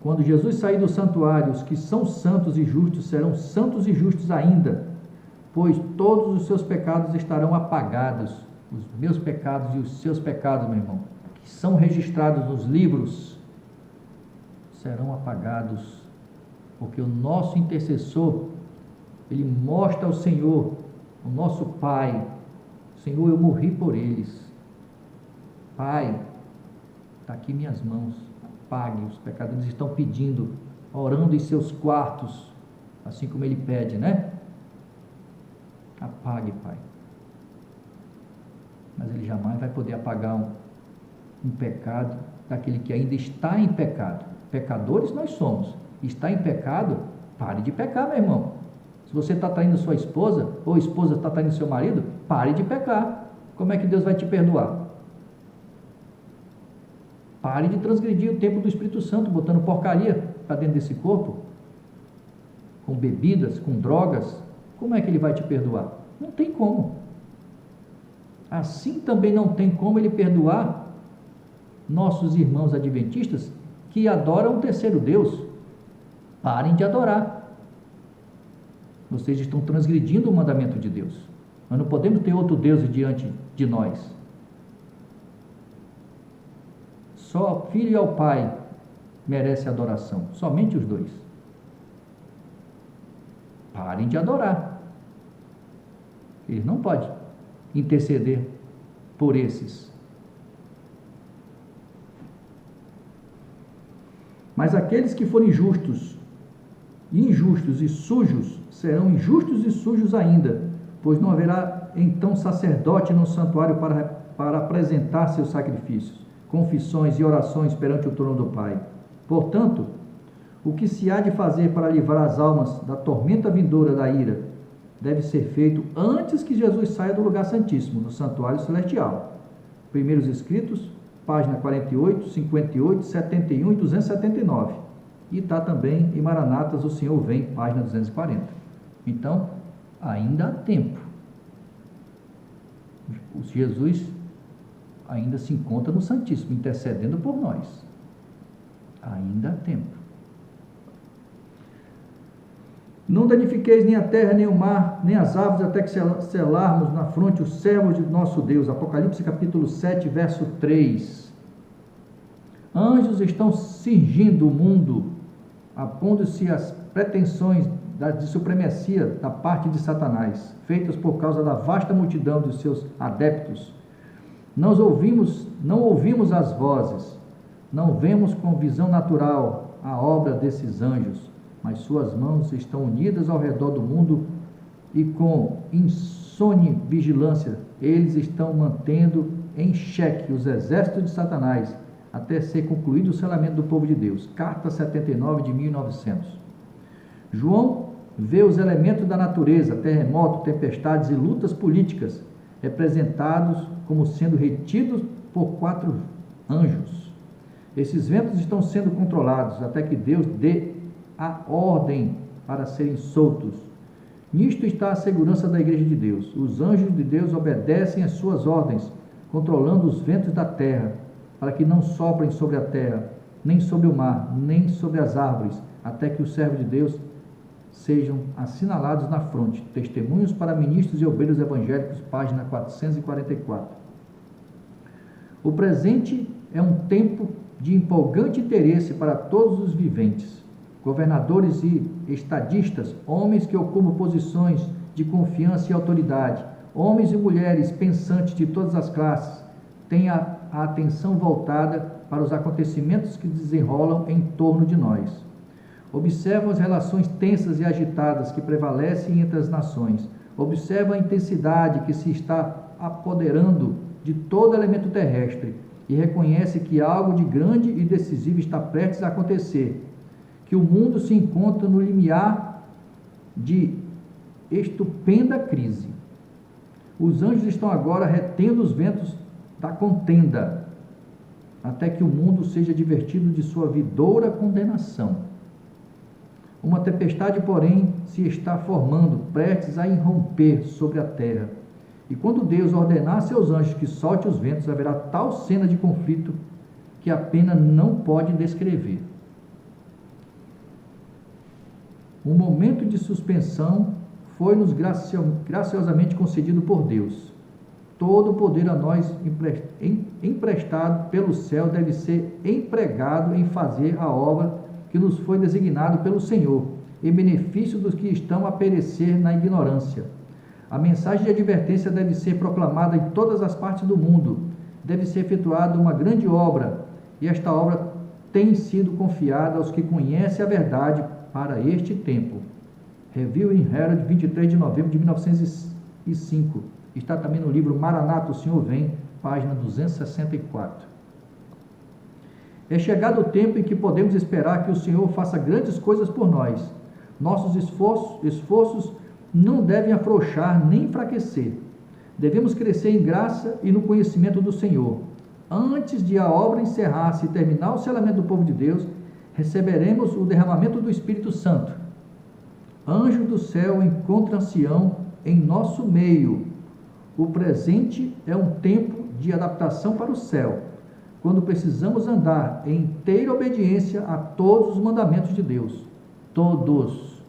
Quando Jesus sair do santuário, os que são santos e justos serão santos e justos ainda, pois todos os seus pecados estarão apagados. Os meus pecados e os seus pecados, meu irmão, que são registrados nos livros, serão apagados, porque o nosso intercessor, ele mostra ao Senhor, o nosso Pai: Senhor, eu morri por eles. Pai, está aqui minhas mãos, apague os pecados. Eles estão pedindo, orando em seus quartos, assim como ele pede, né? Apague, Pai. Mas ele jamais vai poder apagar um pecado daquele que ainda está em pecado. Pecadores nós somos. Está em pecado, pare de pecar, meu irmão. Se você está traindo sua esposa, ou a esposa está traindo seu marido, pare de pecar. Como é que Deus vai te perdoar? Pare de transgredir o templo do Espírito Santo, botando porcaria para dentro desse corpo, com bebidas, com drogas. Como é que ele vai te perdoar? Não tem como. Assim também não tem como ele perdoar nossos irmãos adventistas que adoram o terceiro Deus. Parem de adorar. Vocês estão transgredindo o mandamento de Deus. Nós não podemos ter outro Deus diante de nós. Só ao Filho e ao Pai merece adoração. Somente os dois. Parem de adorar. Eles não podem interceder por esses. Mas aqueles que forem justos, injustos e sujos, serão injustos e sujos ainda, pois não haverá então sacerdote no santuário para apresentar seus sacrifícios, confissões e orações perante o trono do Pai. Portanto, o que se há de fazer para livrar as almas da tormenta vindoura da ira deve ser feito antes que Jesus saia do lugar santíssimo, no santuário celestial. Primeiros Escritos, página 48, 58, 71 e 279. E está também em Maranatas, o Senhor vem, página 240. Então, ainda há tempo. Jesus ainda se encontra no Santíssimo, intercedendo por nós. Ainda há tempo. Não danifiqueis nem a terra, nem o mar, nem as aves, até que selarmos na fronte os servos de nosso Deus. Apocalipse capítulo 7, verso 3. Anjos estão cingindo o mundo, apondo-se as pretensões de supremacia da parte de Satanás, feitas por causa da vasta multidão dos seus adeptos. Não ouvimos as vozes, não vemos com visão natural a obra desses anjos, mas suas mãos estão unidas ao redor do mundo e com insone vigilância eles estão mantendo em xeque os exércitos de Satanás, até ser concluído o selamento do povo de Deus. Carta 79 de 1900. João vê os elementos da natureza, terremotos, tempestades e lutas políticas, representados como sendo retidos por 4 anjos. Esses ventos estão sendo controlados até que Deus dê a ordem para serem soltos. Nisto está a segurança da Igreja de Deus. Os anjos de Deus obedecem às suas ordens, controlando os ventos da terra, para que não soprem sobre a terra, nem sobre o mar, nem sobre as árvores, até que os servos de Deus sejam assinalados na fronte. Testemunhos para ministros e obreiros evangélicos, página 444. O presente é um tempo de empolgante interesse para todos os viventes, governadores e estadistas, homens que ocupam posições de confiança e autoridade, homens e mulheres pensantes de todas as classes, têm a atenção voltada para os acontecimentos que desenrolam em torno de nós. Observam as relações tensas e agitadas que prevalecem entre as nações. Observam a intensidade que se está apoderando de todo elemento terrestre e reconhece que algo de grande e decisivo está prestes a acontecer, que o mundo se encontra no limiar de estupenda crise. Os anjos estão agora retendo os ventos da contenda, até que o mundo seja divertido de sua vidoura condenação. Uma tempestade, porém, se está formando, prestes a irromper sobre a terra. E quando Deus ordenar a seus anjos que solte os ventos, haverá tal cena de conflito que a pena não pode descrever. Um momento de suspensão foi-nos graciosamente concedido por Deus. Todo o poder a nós emprestado pelo céu deve ser empregado em fazer a obra que nos foi designado pelo Senhor, em benefício dos que estão a perecer na ignorância. A mensagem de advertência deve ser proclamada em todas as partes do mundo. Deve ser efetuada uma grande obra, e esta obra tem sido confiada aos que conhecem a verdade para este tempo. Review in Herald, 23 de novembro de 1905. Está também no livro Maranata, o Senhor Vem, página 264. É chegado o tempo em que podemos esperar que o Senhor faça grandes coisas por nós. Nossos esforços não devem afrouxar nem enfraquecer. Devemos crescer em graça e no conhecimento do Senhor. Antes de a obra encerrar-se e terminar o selamento do povo de Deus, receberemos o derramamento do Espírito Santo. Anjos do céu encontram-se-ão em nosso meio. O presente é um tempo de adaptação para o céu, quando precisamos andar em inteira obediência a todos os mandamentos de Deus. Todos.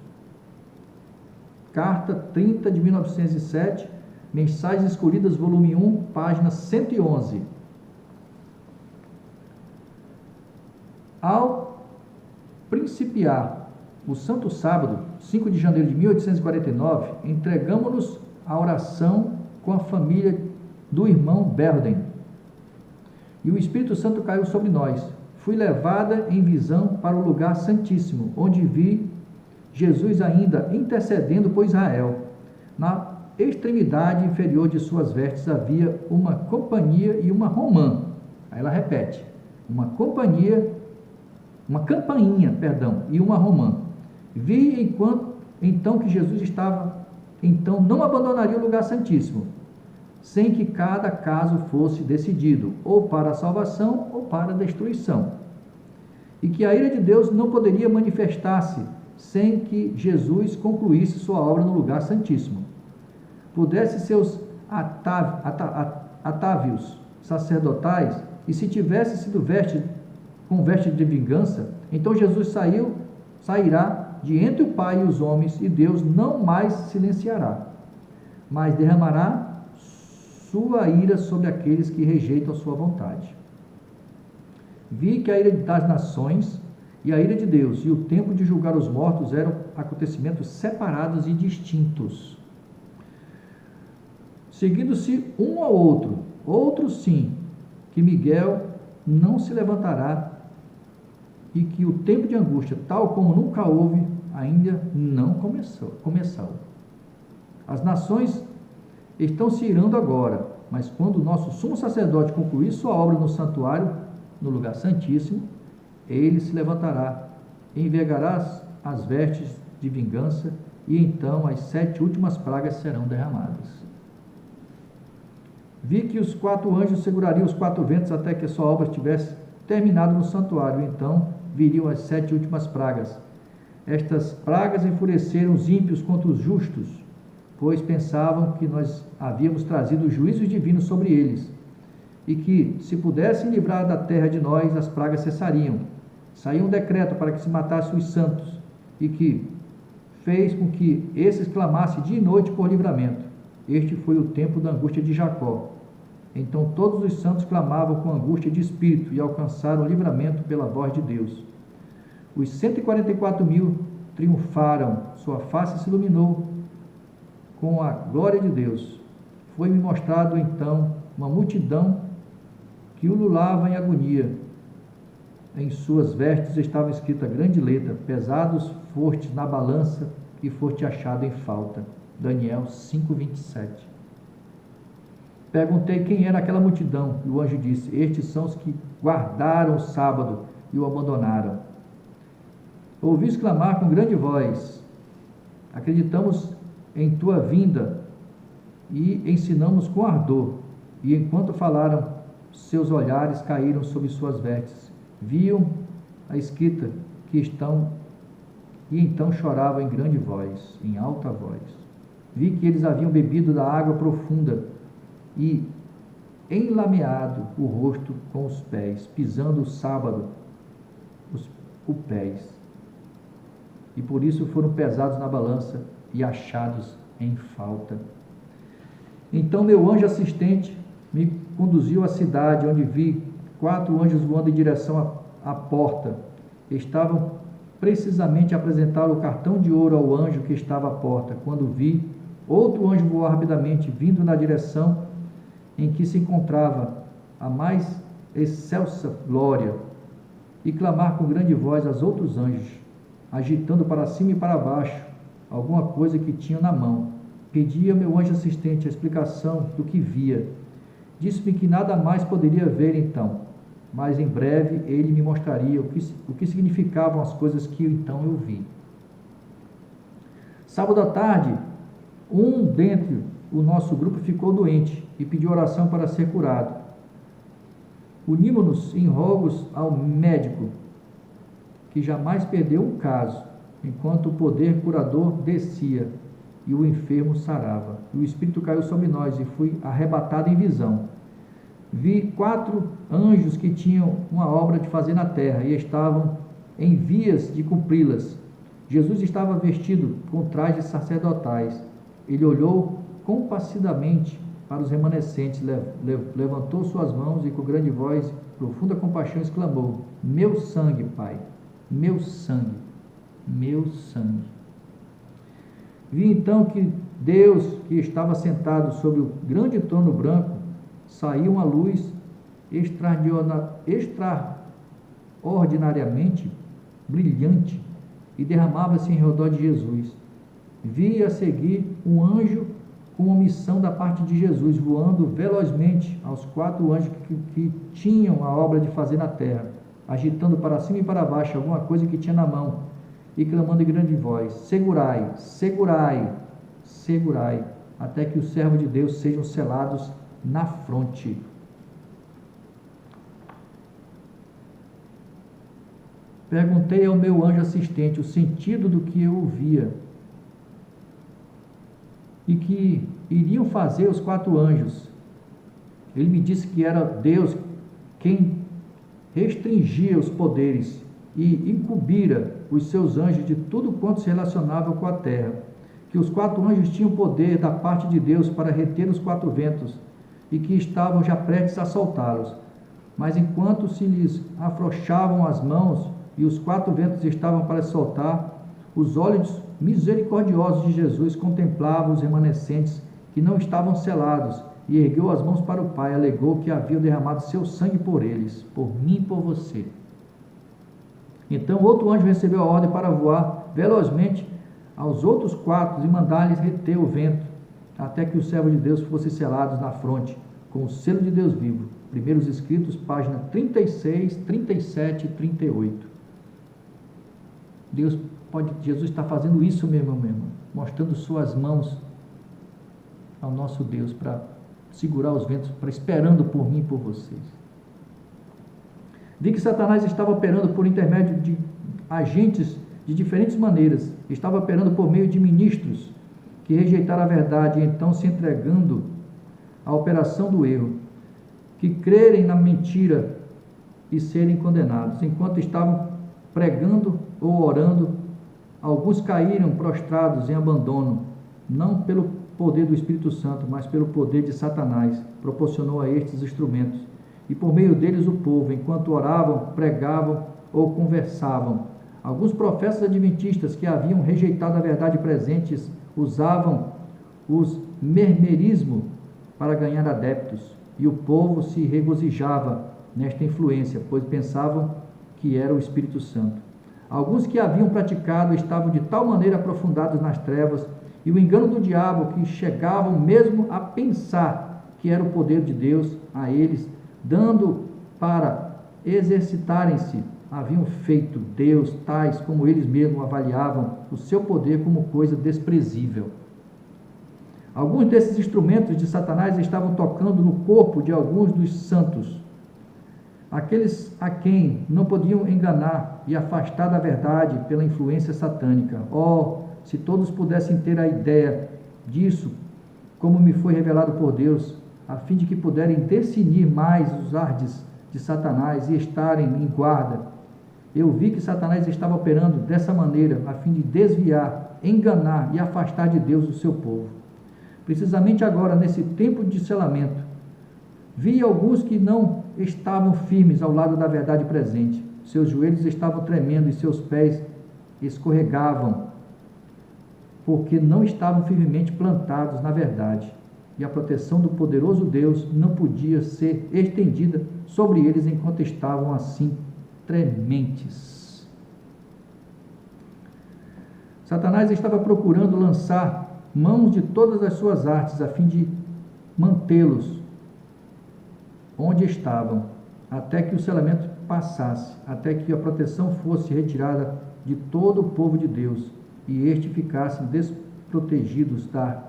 Carta 30 de 1907, Mensagens Escolhidas, volume 1, página 111. Ao principiar o Santo Sábado, 5 de janeiro de 1849, entregamos-nos à oração com a família do irmão Berden. E o Espírito Santo caiu sobre nós. Fui levada em visão para o lugar santíssimo, onde vi Jesus ainda intercedendo por Israel. Na extremidade inferior de suas vestes havia uma companhia e uma romã. Aí ela repete, uma campainha, e uma romã. Vi então que Jesus não abandonaria o lugar santíssimo, sem que cada caso fosse decidido, ou para a salvação ou para a destruição. E que a ira de Deus não poderia manifestar-se sem que Jesus concluísse sua obra no lugar santíssimo. Pudesse seus atávios sacerdotais, e se tivesse sido com veste de vingança, então Jesus sairá de entre o Pai e os homens, e Deus não mais silenciará, mas derramará sua ira sobre aqueles que rejeitam a sua vontade. Vi que a ira das nações e a ira de Deus e o tempo de julgar os mortos eram acontecimentos separados e distintos, seguindo-se um ao outro. Outros sim, que Miguel não se levantará e que o tempo de angústia, tal como nunca houve, ainda não começou. As nações estão se irando agora, mas quando o nosso sumo sacerdote concluir sua obra no santuário, no lugar santíssimo, ele se levantará, envergará as vestes de vingança, e então as 7 últimas pragas serão derramadas. Vi que os 4 anjos segurariam os 4 ventos até que a sua obra estivesse terminada no santuário, então viriam as 7 últimas pragas. Estas pragas enfureceram os ímpios contra os justos, pois pensavam que nós havíamos trazido juízos divinos sobre eles, e que, se pudessem livrar da terra de nós, as pragas cessariam. Saiu um decreto para que se matasse os santos, e que fez com que esses clamassem dia e noite por livramento. Este foi o tempo da angústia de Jacó. Então todos os santos clamavam com angústia de espírito e alcançaram o livramento pela voz de Deus. Os 144.000 triunfaram, sua face se iluminou com a glória de Deus. Foi-me mostrado então uma multidão que ululava em agonia. Em suas vestes estava escrita grande letra: pesados fostes na balança e foste achado em falta. Daniel 5:27. Perguntei quem era aquela multidão, e o anjo disse: estes são os que guardaram o sábado e o abandonaram. Ouvi exclamar com grande voz: acreditamos em tua vinda e ensinamos com ardor. E enquanto falaram, seus olhares caíram sobre suas vestes. Viam a escrita que estão, e então choravam em grande voz, em alta voz. Vi que eles haviam bebido da água profunda e enlameado o rosto com os pés, pisando o sábado, os pés. E por isso foram pesados na balança e achados em falta. Então meu anjo assistente me conduziu à cidade, onde vi 4 anjos voando em direção à porta. Estavam precisamente a apresentar o cartão de ouro ao anjo que estava à porta, quando vi outro anjo voar rapidamente, vindo na direção em que se encontrava a mais excelsa glória, e clamar com grande voz aos outros anjos, agitando para cima e para baixo alguma coisa que tinham na mão. Pedi ao meu anjo assistente a explicação do que via. Disse-me que nada mais poderia ver então, mas em breve ele me mostraria o que significavam as coisas que então eu vi. Sábado à tarde, um dentre o nosso grupo ficou doente e pediu oração para ser curado. Unimos-nos em rogos ao médico, que jamais perdeu um caso, enquanto o poder curador descia e o enfermo sarava. E o Espírito caiu sobre nós e fui arrebatado em visão. Vi 4 anjos que tinham uma obra de fazer na terra e estavam em vias de cumpri-las. Jesus estava vestido com trajes sacerdotais. Ele olhou compassadamente para os remanescentes, levantou suas mãos e com grande voz, profunda compaixão, exclamou: meu sangue, Pai, meu sangue, meu sangue. Vi então que Deus, que estava sentado sobre o grande trono branco, saiu uma luz extraordinariamente brilhante e derramava-se em redor de Jesus. Vi a seguir um anjo com uma missão da parte de Jesus, voando velozmente aos 4 anjos que tinham a obra de fazer na terra, agitando para cima e para baixo alguma coisa que tinha na mão, e clamando em grande voz: segurai, segurai, segurai, até que os servos de Deus sejam selados na fronte. Perguntei ao meu anjo assistente o sentido do que eu ouvia, e que iriam fazer os 4 anjos. Ele me disse que era Deus quem restringia os poderes e incumbira os seus anjos de tudo quanto se relacionava com a terra, que os 4 anjos tinham poder da parte de Deus para reter os 4 ventos e que estavam já prestes a soltá-los. Mas enquanto se lhes afrouxavam as mãos e os 4 ventos estavam para soltar, os olhos misericordiosos de Jesus contemplavam os remanescentes que não estavam selados, e ergueu as mãos para o Pai, alegou que havia derramado seu sangue por eles, por mim e por você. Então outro anjo recebeu a ordem para voar velozmente aos outros 4 e mandar-lhes reter o vento, até que os servos de Deus fossem selados na fronte, com o selo de Deus vivo. Primeiros Escritos, página 36, 37 e 38. Jesus está fazendo isso, meu irmão, mostrando suas mãos ao nosso Deus para segurar os ventos, para esperando por mim e por vocês. Vi que Satanás estava operando por intermédio de agentes de diferentes maneiras, estava operando por meio de ministros que rejeitaram a verdade e então se entregando à operação do erro, que crerem na mentira e serem condenados. Enquanto estavam pregando ou orando, alguns caíram prostrados em abandono, não pelo poder do Espírito Santo, mas pelo poder de Satanás, proporcionou a estes instrumentos, e por meio deles o povo, enquanto oravam, pregavam ou conversavam. Alguns profetas adventistas que haviam rejeitado a verdade presente usavam os mermerismo para ganhar adeptos, e o povo se regozijava nesta influência, pois pensavam que era o Espírito Santo. Alguns que haviam praticado estavam de tal maneira aprofundados nas trevas e o engano do diabo que chegavam mesmo a pensar que era o poder de Deus a eles, dando para exercitarem-se, haviam feito Deus tais como eles mesmos avaliavam o seu poder como coisa desprezível. Alguns desses instrumentos de Satanás estavam tocando no corpo de alguns dos santos, aqueles a quem não podiam enganar e afastar da verdade pela influência satânica. Oh, se todos pudessem ter a ideia disso, como me foi revelado por Deus, a fim de que puderem discernir mais os ardes de Satanás e estarem em guarda. Eu vi que Satanás estava operando dessa maneira, a fim de desviar, enganar e afastar de Deus o seu povo. Precisamente agora, nesse tempo de selamento, vi alguns que não estavam firmes ao lado da verdade presente. Seus joelhos estavam tremendo e seus pés escorregavam, porque não estavam firmemente plantados na verdade. E a proteção do poderoso Deus não podia ser estendida sobre eles enquanto estavam assim trementes. Satanás estava procurando lançar mãos de todas as suas artes a fim de mantê-los onde estavam, até que o selamento passasse, até que a proteção fosse retirada de todo o povo de Deus e este ficassem desprotegidos da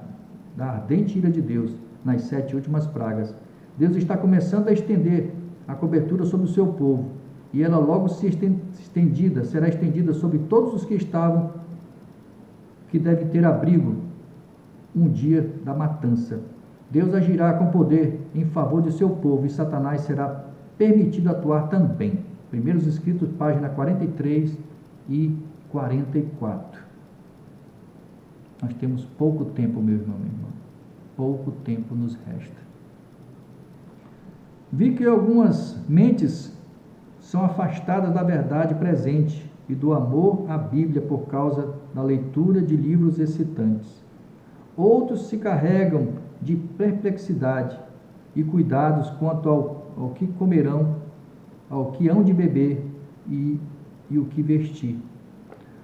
ardente ira de Deus nas 7 últimas pragas. Deus está começando a estender a cobertura sobre o seu povo, e ela logo será estendida sobre todos os que devem ter abrigo um dia da matança. Deus agirá com poder em favor de seu povo, e Satanás será permitido atuar também. Primeiros Escritos, página 43 e 44. Nós temos pouco tempo, meu irmão, minha irmã. Pouco tempo nos resta. Vi que algumas mentes são afastadas da verdade presente e do amor à Bíblia por causa da leitura de livros excitantes. Outros se carregam de perplexidade e cuidados quanto ao que comerão, ao que hão de beber e o que vestir.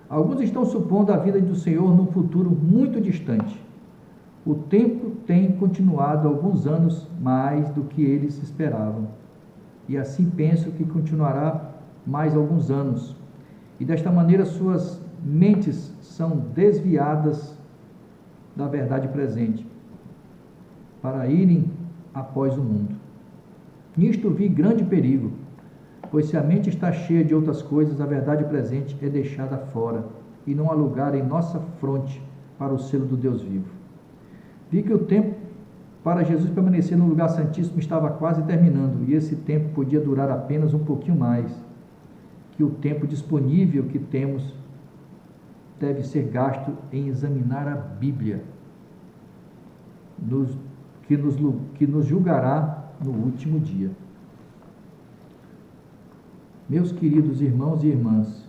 Alguns estão supondo a vida do Senhor num futuro muito distante. O tempo tem continuado alguns anos mais do que eles esperavam, e assim penso que continuará mais alguns anos. E desta maneira suas mentes são desviadas da verdade presente, para irem após o mundo. Nisto vi grande perigo, pois se a mente está cheia de outras coisas, a verdade presente é deixada fora, e não há lugar em nossa fronte para o selo do Deus vivo. Vi que o tempo para Jesus permanecer no lugar santíssimo estava quase terminando, e esse tempo podia durar apenas um pouquinho mais, que o tempo disponível que temos deve ser gasto em examinar a Bíblia, que nos julgará no último dia. Meus queridos irmãos e irmãs,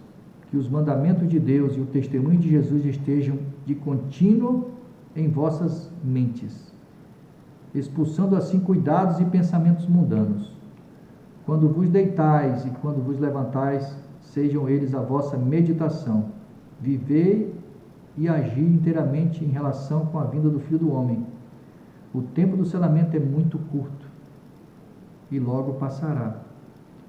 que os mandamentos de Deus e o testemunho de Jesus estejam de contínuo em vossas mentes, expulsando assim cuidados e pensamentos mundanos. Quando vos deitais e quando vos levantais, sejam eles a vossa meditação. Vivei e agi inteiramente em relação com a vinda do Filho do Homem. O tempo do selamento é muito curto. e logo passará.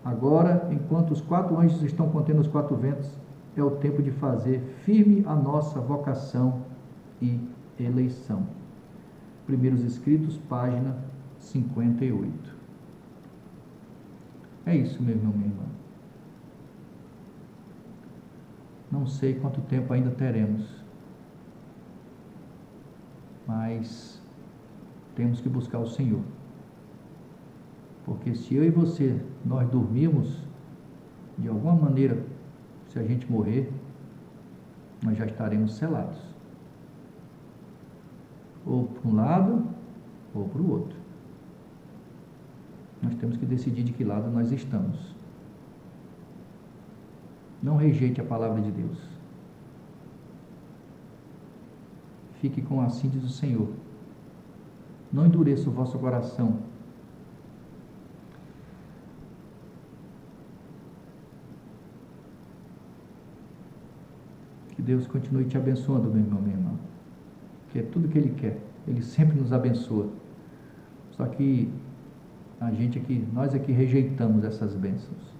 Agora, enquanto os 4 anjos estão contendo os 4 ventos, é o tempo de fazer firme a nossa vocação e eleição. Primeiros Escritos, página 58. É isso, meu irmão, minha irmã. Não sei quanto tempo ainda teremos, mas temos que buscar o Senhor. Porque se eu e você, nós dormirmos, de alguma maneira, se a gente morrer, nós já estaremos selados. Ou para um lado, ou para o outro. Nós temos que decidir de que lado nós estamos. Não rejeite a palavra de Deus. Fique com assim diz o Senhor. Não endureça o vosso coração. Que Deus continue te abençoando, meu irmão, minha irmã. Que é tudo que Ele quer. Ele sempre nos abençoa. Só que nós aqui rejeitamos essas bênçãos.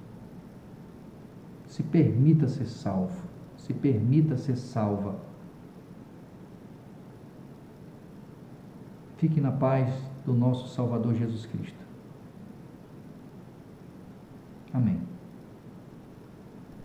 Se permita ser salvo. Se permita ser salva. Fique na paz do nosso Salvador Jesus Cristo.